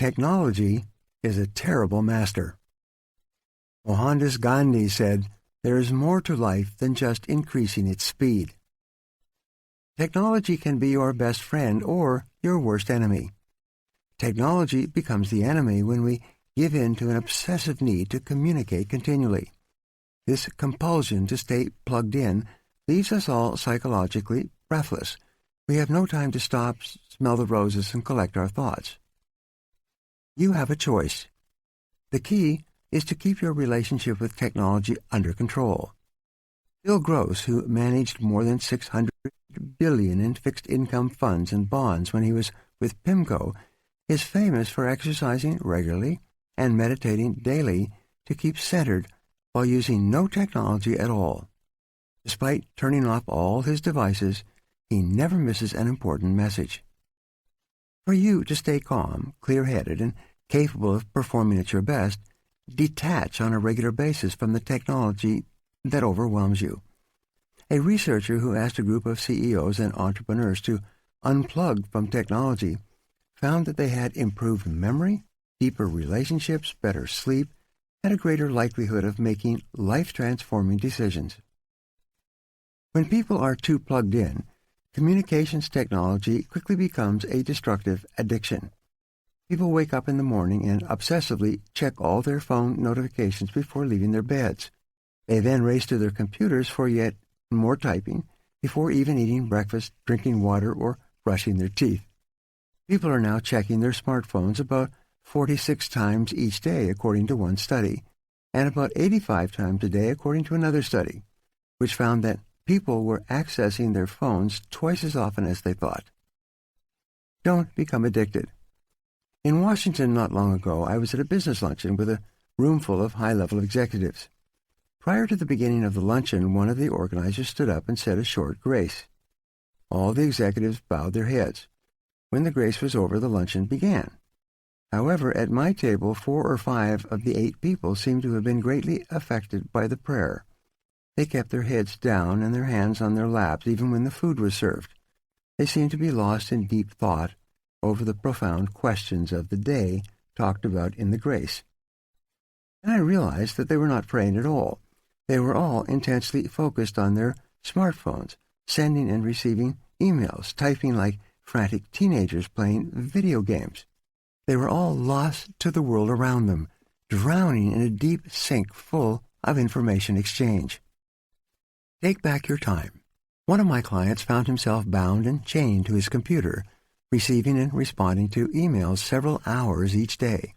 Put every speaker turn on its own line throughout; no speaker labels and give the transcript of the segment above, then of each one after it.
Technology is a terrible master. Mohandas Gandhi said, "There is more to life than just increasing its speed." Technology can be your best friend or your worst enemy. Technology becomes the enemy when we give in to an obsessive need to communicate continually. This compulsion to stay plugged in leaves us all psychologically breathless. We have no time to stop, smell the roses, and collect our thoughts. You have a choice. The key is to keep your relationship with technology under control. Bill Gross, who managed more than $600 billion in fixed income funds and bonds when he was with PIMCO, is famous for exercising regularly and meditating daily to keep centered while using no technology at all. Despite turning off all his devices, he never misses an important message. For you to stay calm, clear-headed, and capable of performing at your best, detach on a regular basis from the technology that overwhelms you. A researcher who asked a group of CEOs and entrepreneurs to unplug from technology found that they had improved memory, deeper relationships, better sleep, and a greater likelihood of making life-transforming decisions. When people are too plugged in, communications technology quickly becomes a destructive addiction. People wake up in the morning and obsessively check all their phone notifications before leaving their beds. They then race to their computers for yet more typing before even eating breakfast, drinking water, or brushing their teeth. People are now checking their smartphones about 46 times each day, according to one study, and about 85 times a day, according to another study, which found that people were accessing their phones twice as often as they thought. Don't become addicted. In Washington not long ago, I was at a business luncheon with a room full of high-level executives. Prior to the beginning of the luncheon, one of the organizers stood up and said a short grace. All the executives bowed their heads. When the grace was over, the luncheon began. However, at my table, 4 or 5 of the 8 people seemed to have been greatly affected by the prayer. They kept their heads down and their hands on their laps even when the food was served. They seemed to be lost in deep thought over the profound questions of the day talked about in the grace. And I realized that they were not praying at all. They were all intensely focused on their smartphones, sending and receiving emails, typing like frantic teenagers playing video games. They were all lost to the world around them, drowning in a deep sink full of information exchange. Take back your time. One of my clients found himself bound and chained to his computer, receiving and responding to emails several hours each day.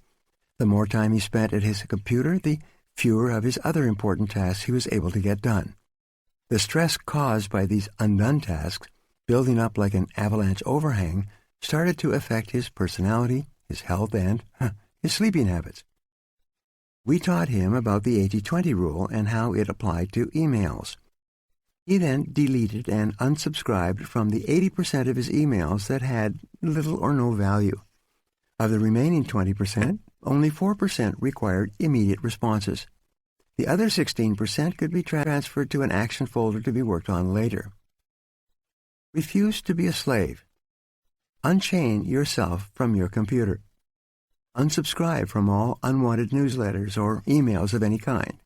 The more time he spent at his computer, the fewer of his other important tasks he was able to get done. The stress caused by these undone tasks, building up like an avalanche overhang, started to affect his personality, his health, and his sleeping habits. We taught him about the 80-20 rule and how it applied to emails. He then deleted and unsubscribed from the 80% of his emails that had little or no value. Of the remaining 20%, only 4% required immediate responses. The other 16% could be transferred to an action folder to be worked on later. Refuse to be a slave. Unchain yourself from your computer. Unsubscribe from all unwanted newsletters or emails of any kind.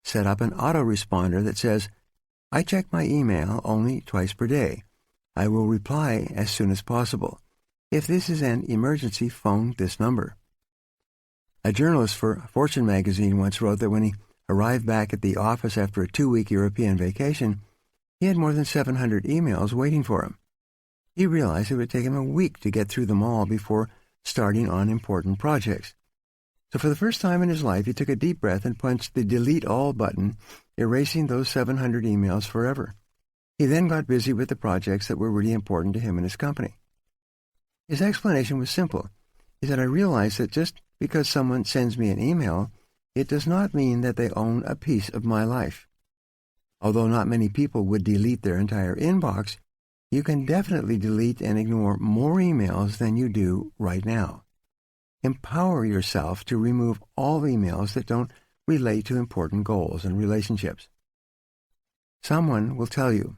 Set up an autoresponder that says, "I check my email only twice per day. I will reply as soon as possible. If this is an emergency, phone this number." A journalist for Fortune magazine once wrote that when he arrived back at the office after a 2-week European vacation, he had more than 700 emails waiting for him. He realized it would take him a week to get through them all before starting on important projects. So for the first time in his life, he took a deep breath and punched the delete all button, erasing those 700 emails forever. He then got busy with the projects that were really important to him and his company. His explanation was simple. He said, "I realize that just because someone sends me an email, it does not mean that they own a piece of my life. Although not many people would delete their entire inbox, you can definitely delete and ignore more emails than you do right now. Empower yourself to remove all emails that don't relate to important goals and relationships." Someone will tell you,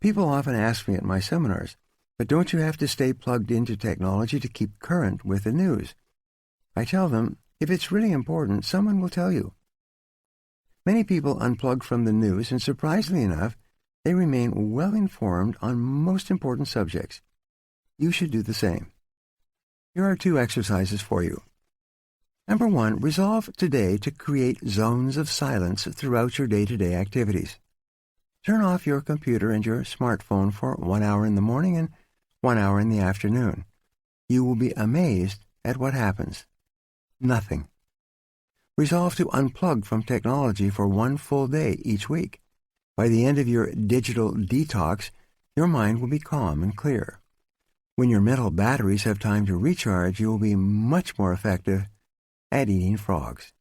"People often ask me at my seminars, but don't you have to stay plugged into technology to keep current with the news?" I tell them, if it's really important, someone will tell you. Many people unplug from the news, and surprisingly enough, they remain well informed on most important subjects. You should do the same. Here are 2 exercises for you. Number 1, resolve today to create zones of silence throughout your day-to-day activities. Turn off your computer and your smartphone for 1 hour in the morning and 1 hour in the afternoon. You will be amazed at what happens. Nothing. Resolve to unplug from technology for 1 full day each week. By the end of your digital detox, your mind will be calm and clear. When your mental batteries have time to recharge, you will be much more effective at eating frogs.